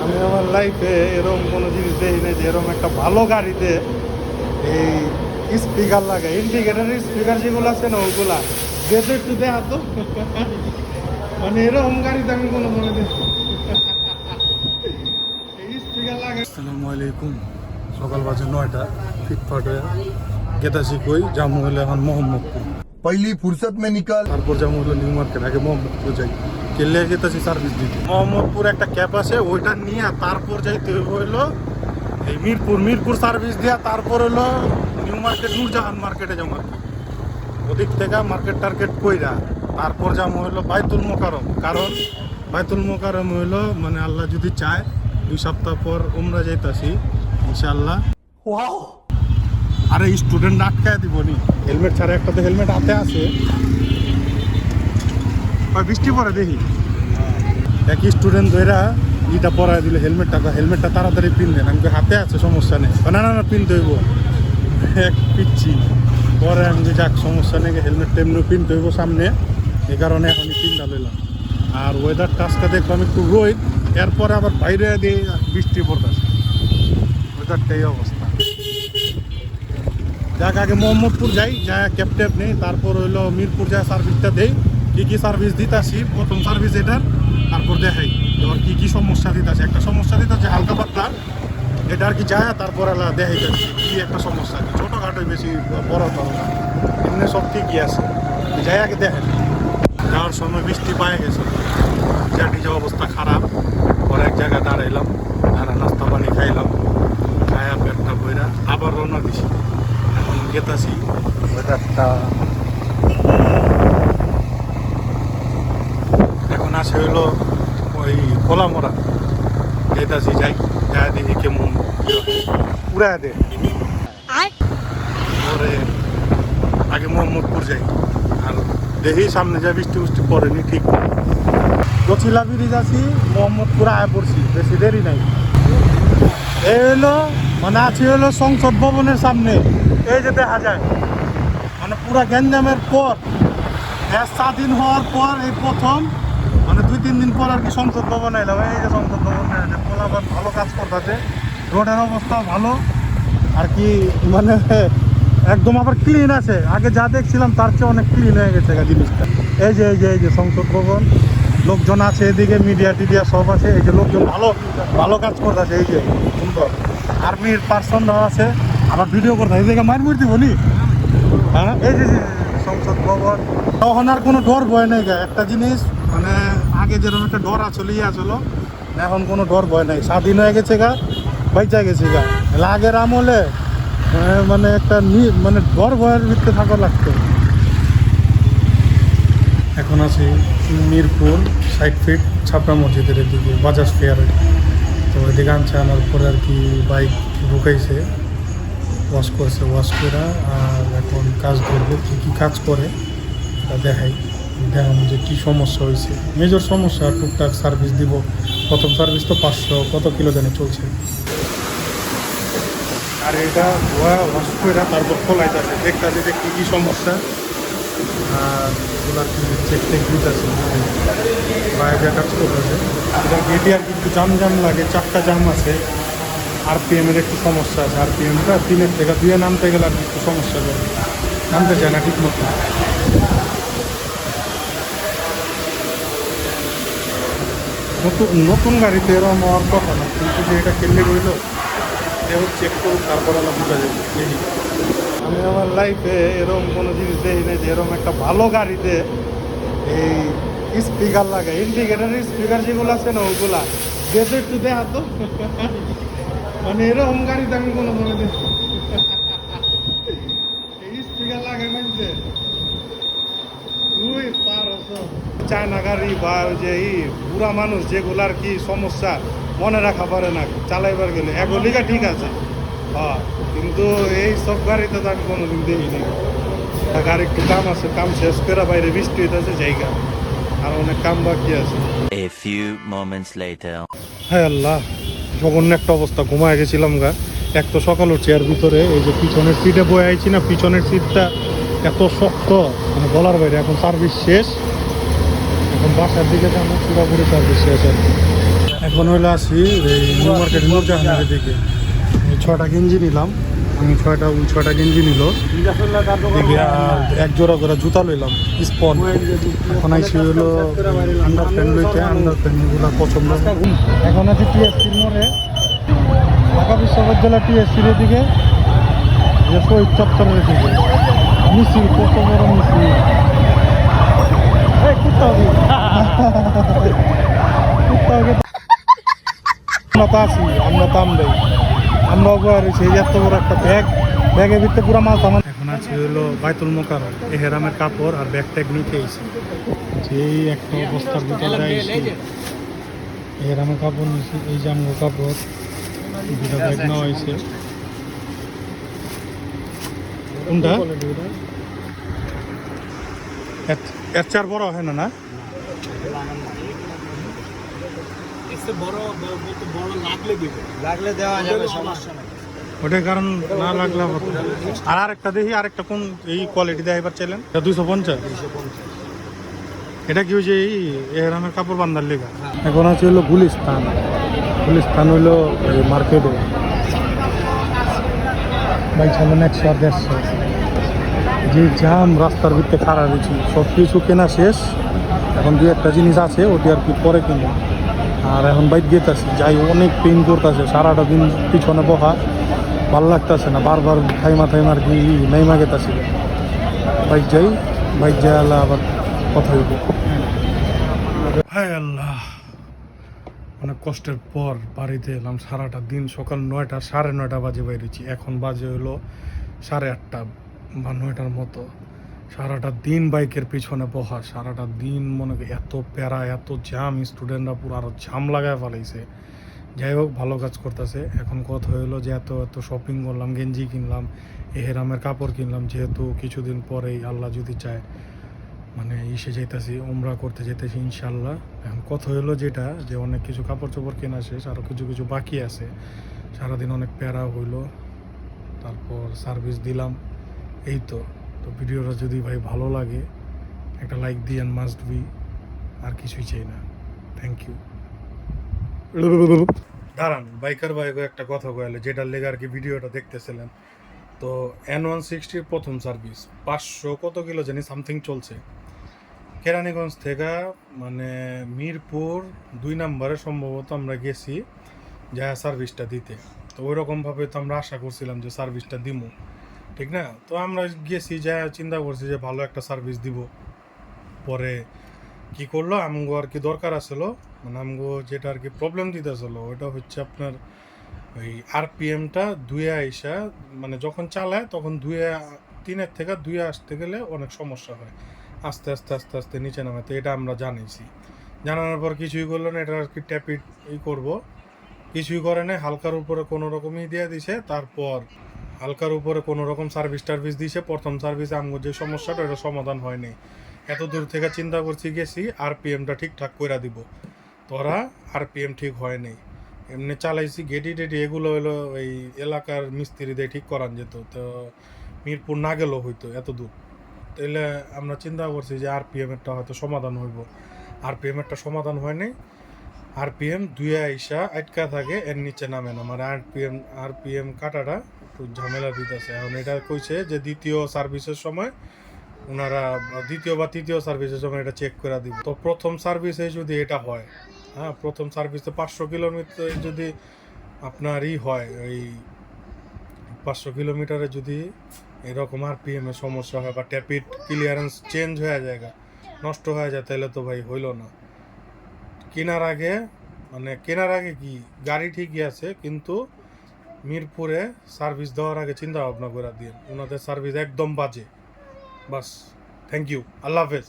আমি আমার লাইফে এরকম কোনো জিনিস দেখি না যে এরকম একটা ভালো গাড়িতে এই স্পিকার লাগে, ইন্ডিকেটারের স্পিকার যেগুলো আছে না ওগুলা যেতে একটু দেখা তো। মানে এরকম গাড়িতে আমি কোনো মনে দেখি এই স্পিকার লাগে। আসসালামু আলাইকুম। সকাল বাজে 9টা, ফিটফাট হয়ে গেতাছি কই জামু হলে এখন মোহাম্মদপুর। पहली फुर्सत में निकल। তারপর জামু হলো নিউ মার্কেট, আগে মোহাম্মদপুর যাই, কেলে গেতাছি সার্ভিস দিতে। মোহাম্মদপুর একটা ক্যাব আছে, ওইটা নিয়ে তারপর যাইতে হইলো এই মিরপুর সার্ভিস দিয়া, তারপর হলো নিউ মার্কেট, নূরজাহান মার্কেটে যাবো আর কি। ওদিক থেকে মার্কেট টার্কেট কইরা তারপর যাবো হইলো বাইতুল মোকাররম। কারণ বাইতুল মোকাররম হইলো মানে আল্লাহ যদি চায় 2 সপ্তাহ পর উমরা যাইতাছি ইনশাআল্লাহ। আরে স্টুডেন্ট আটকায় দিব নি, হেলমেট ছাড়া। একটা তো হেলমেট হাতে আছে, বৃষ্টি পরে দেখি এক স্টুডেন্ট ধরা ইটা পরাই দিলে হেলমেটটা তাড়াতাড়ি পিন দেন। আমি হাতে আছে, সমস্যা নেই। না না না, পিন দইব এক পিচ্ছি পরে। আমি যাক সমস্যা নেই, হেলমেটটা এমনি পিন দইব সামনে, এই কারণে এখনই পিনটা লইলাম। আর ওয়েদারটা আজকে দেখলাম একটু রোদ, এরপরে আবার বাইরে দিয়ে বৃষ্টি পড়তেছে। ওয়েদারটা এই অবস্থা। যাক আগে মোহাম্মদপুর যাই, যা ক্যাব ট্যাব নেই, তারপর হইলো মিরপুর যা সার্ভিসটা দেই। কী সার্ভিস দিতাছি, প্রথম সার্ভিস এটার, তারপর দেখাই এবার কী সমস্যা দিতেছে। একটা সমস্যা দিতেছে হালকা পাতলা, এটা আর কি যায়, তারপর আলাদা দেখাই যাচ্ছে কী একটা সমস্যা। ছোটোখাটোই, বেশি বড় তর না, এমনি সব ঠিকই আছে। যাই আগে দেখেন। যাওয়ার সময় বৃষ্টি পায়ে গেছে, যা অবস্থা খারাপ। পরে এক জায়গায় দাঁড়াইলাম, নাস্তা পানি খাইলাম, খায়া পেটটা বইরা আবার রওনা দিছি। এখন গেতাছি ওয়েদারটা এখন আছে হইলো ওই খোলামোড়া গেতাছি। যাই দেখি কেমন পুরা দে। পরে আগে মোহাম্মদপুর যাই, আর দেখি সামনে যা বৃষ্টি পড়েনি ঠিক। গছিলা ব্রিজ আছি, মোহাম্মদপুর আয়া পড়ছি, বেশি দেরি নাই। এই হলো মানে আছি হলো সংসদ ভবনের সামনে, এই যে দেখা যায় মানে পুরা গ্যাঞ্জামের পর, দেশ স্বাধীন হওয়ার পর এই প্রথম মানে 2-3 দিন পর আর কি সংসদ ভবনে এলাম। এই যে সংসদ ভবনে পোলাপান ভালো কাজ করতেছে, রোডের অবস্থা ভালো আর কি, মানে একদম আবার ক্লিন আছে। আগে যা দেখছিলাম তার চেয়ে অনেক ক্লিন হয়ে গেছে জিনিসটা। এই যে সংসদ ভবন, লোকজন আছে এদিকে, মিডিয়া সব আছে। এই যে লোকজন ভালো কাজ করতেছে, এই যে সুন্দর আর্মির পার্সনরা আছে, আবার ভিডিও করতেছে। এই জায়গায় মার মূর্তি বলি, হ্যাঁ এই যে সংসদ ভবন। তখন আর কোনো ডর ভয় নেই গা। একটা জিনিস মানে আগে যেরকম একটা ডর আসলে এখন কোনো ডর ভয় নাই, স্বাধীন হয়ে গেছে গা, বাইচা গেছে গা। আগের আমলে মানে একটা মানে ডর ভয়ের ভিতরে থাকা লাগতো। এখন আছি মিরপুর 60 ফিট ছাপড়া মসজিদের দিকে, বাজাজ ফেয়ারে। তো এদিকে আনছে, আনার পরে আর কি বাইক ঢুকাইছে, ওয়াশ করে আর এখন কাজ ধরবো। কী কাজ করে তা দেখাই, দেখাম যে কী সমস্যা হয়েছে। মেজর সমস্যা, টুকটাক সার্ভিস দিব। প্রথম সার্ভিস তো 500 কত কিলো জানি চলছে। আর এটা ওয়াশ করে তারপর খোলাই যাচ্ছে, দেখতেছে যে কী সমস্যা। আর এগুলো আর কি চেক দিতেছে, বাইরে কাজ করতেছে। এটা গেটে আর কি একটু জাম লাগে, 4টা জাম আছে। আরপিএমের একটু সমস্যা আছে, আরপিএমটা 3-এর থেকে 2-এ নামতে গেলে আর একটু সমস্যা করে, নামতে চায় না ঠিক মতো। নতুন গাড়িতে এরকম হওয়ার কথা না, কিন্তু যে এটা কেলে গইল চেক করুক, তারপর আমরা বোঝা যাবে। আমি আমার লাইফে এরকম কোনো জিনিস দেখি না যে এরকম একটা ভালো গাড়িতে এই স্পিকার লাগে, ইন্ডিকেটারের স্পিকার যেগুলো আছে না ওগুলা যেতে একটু দেখা তো। মানে এরকম গাড়িতে আমি কোনো মনে দেখি এই স্পিকার লাগে মানছে তুই পার চায়না গাড়ি বা যে বুড়া মানুষ যেগুলার কি সমস্যা মনে রাখা পারে না চালাইবার গেলে, এগুলিকা ঠিক আছে হ্যাঁ, কিন্তু এই সব গাড়িতে তো আমি কোনোদিন দেখিনি। গাড়ি একটু কাম আছে, কাম শেষ করে বাইরে বৃষ্টি হইতেছে জায়গা, আর অনেক কাম বাকি আছে। হ্যাঁ আল্লাহ, জঘন্য একটা অবস্থা। ঘুমায় গেছিলাম গা, এক তো সকাল উঠছি, আর ভিতরে এই যে পিছনের সিটে বয়ে আইছি না, পিছনের সিটটা এত শক্ত মানে বলার বাইরে। এখন সার্ভিস শেষ, এখন বাসার দিকে যাবো, পুরোপুরি সার্ভিস শেষ আর কি। এখন হইলে আসি এই নিউ মার্কেট নূরজাহানের দিকে 6টা গেঞ্জি নিলাম আমি, 6টা গেঞ্জি নিল দেখি, আর এক জোড়া করে জুতা লইলাম স্পন। এখন আইসি হলো আন্ডার প্যান্ট লইতে, আন্ডার প্যান্টগুলো পছন্দ। এখন আছে টিএসসির মোড়ে, ঢাকা বিশ্ববিদ্যালয় টিএসসির দিকে, যে শহীদ চত্বরের দিকে মিছিল, কত বড় মিছিল। আমরা তো আছি, আমরা তো আমরাই, আমরা রয়েছে এত বড় একটা ব্যাগের ভিতরে পুরো মাল সামান। এখন আছে হলো বাইতুল মোকাররম, এহরামের কাপড় আর ব্যাগ ট্যাগ নিতে এসেছি, যেই একটা অবস্থার ভিতরে যাইছি। এহরামের কাপড় নিয়েছি, এই যে আমগো কাপড়, দুটা ব্যাগ নেওয়া হয়েছে। কোনটা এর চার বড় হয় না? না লাগলে দেওয়া যাবে, সমস্যা নাই। ওটার কারণ না লাগলে আর আরেকটা দেখি, আরেকটা কোন এই কোয়ালিটি দেয় এবার চাইলেন 250। এটা কি হয়েছে এই এহরামের কাপড় বান্ধার লেখা। এখন আছে হলো গুলিস্তান, গুলিস্তান হইলো মার্কেটে বাইক চালানো 100-150। যে জাম রাস্তার ভিতরে খাড়া রয়েছি, সব কিছু কেনা শেষ, এখন দু একটা জিনিস আছে ওটি আর কি পরে কিনবো। আর এখন বাইক যেতেছি, যাই অনেক পেইন করতেছে, সারাটা দিন পিছনে বহা ভালো লাগতেছে না, বারবার থাইমার কি নাইমা গেতাছি। বাইক যাই আবার কথা হইব। হায় আল্লাহ, অনেক কষ্টের পর বাড়িতে এলাম। সারাটা দিন সকাল 9টা 9:30 বাজে বাইরেছি, এখন বাজে হলো 8:30 বা 9টার মতো। সারাটা দিন বাইকের পিছনে বহা, সারাটা দিন মনে করি এত প্যারা, এত জাম, স্টুডেন্টরা পুরো আরও জাম লাগায় ফেলাইছে। যাই হোক, ভালো কাজ করতেছে। এখন কথা হইলো যে এত শপিং করলাম, গেঞ্জি কিনলাম, এহরামের কাপড় কিনলাম, যেহেতু কিছুদিন পরেই আল্লাহ যদি চায় মানে এসে যাইতেছি, উমরা করতে যেতেছি ইনশাল্লাহ। এখন কথা হইলো যেটা, যে অনেক কিছু কাপড় চোপড় কেনা শেষ, আরও কিছু বাকি আছে। সারাদিন অনেক প্যারা হইলো, তারপর সার্ভিস দিলাম, এই তো। ভিডিওটা যদি ভাই ভালো লাগে একটা লাইক দিয়েন, মাস্ট বি, আর কিছুই চাই না। Thank you. দাঁড়ান, বাইকার ভাইকে একটা কথা কইলে, যেটার লেগে আর কি ভিডিওটা দেখতেছিলেন। তো N160 প্রথম সার্ভিস 500 কত কিলো জানি সামথিং চলছে কেরানীগঞ্জ থেকে, মানে মিরপুর 2 নম্বরে সম্ভবত আমরা গেছি যা সার্ভিসটা দিতে। তো ওই রকমভাবে তো আমরা আশা করছিলাম যে সার্ভিসটা দিব, ঠিক না? তো আমরা গেছি, যা চিন্তা করছি যে ভালো একটা সার্ভিস দিব। পরে কি করলো, আমগো আর কি দরকার আসলো, মানে আমগো যেটা আর কি প্রবলেম দিতেছিলো ওইটা হচ্ছে আপনার ওই আরপিএমটা 2 আইসা, মানে যখন চালায় তখন 3 থেকে 2 আসতে গেলে অনেক সমস্যা হয়, আস্তে আস্তে নিচে নামে। তো এটা আমরা জানিয়েছি, জানানোর পর কিছুই করলো না, এটা আর কি ট্যাপিট করবো, কিছুই করে না, হালকার উপরে কোনো রকমই দিয়ে দিছে। তারপর হালকার উপরে কোনো রকম সার্ভিস দিছে। প্রথম সার্ভিসে আমগো যে সমস্যাটা ওটা সমাধান হয়নি। এত দূর থেকে চিন্তা করছি গেছি আরপিএমটা ঠিকঠাক করে দিব, তোরা আরপিএম ঠিক হয়নি। এমনি চালাইছি গেটি টেটি, এগুলো হলো এই এলাকার মিস্ত্রি দিয়ে ঠিক করান যেত, তো মিরপুর না গেলেও হইতো এত দূর। তাইলে আমরা চিন্তা করছি যে আরপিএমেরটা হয়তো সমাধান হইব, আরপিএমেরটা সমাধান হয়নি। আরপিএম 2 আইসা আটকা থাকে, এর নিচে নামে না, মানে আরপিএম কাটাটা একটু ঝামেলা দিতেছে। এখন এটা কইছে যে দ্বিতীয় সার্ভিসের সময় ওনারা, দ্বিতীয় বা তৃতীয় সার্ভিসের সময় এটা চেক করে দিব। তো প্রথম সার্ভিসে যদি এটা হয়, হ্যাঁ, প্রথম সার্ভিসে 500 কিলোমিটার যদি আপনার হয়, ওই 500 কিলোমিটারে যদি এরকম আরপিএমের সমস্যা হয় বা ট্যাপিড ক্লিয়ারেন্স চেঞ্জ হয়ে যায়, নষ্ট হয়ে যায়, তাহলে তো ভাই হইল না। কেনার আগে কি গাড়ি ঠিকই আছে, কিন্তু মিরপুরে সার্ভিস দেওয়ার আগে চিন্তা ভাবনা করে দিন, ওনাদের সার্ভিস একদম বাজে। বাস, থ্যাংক ইউ, আল্লাহ হাফেজ।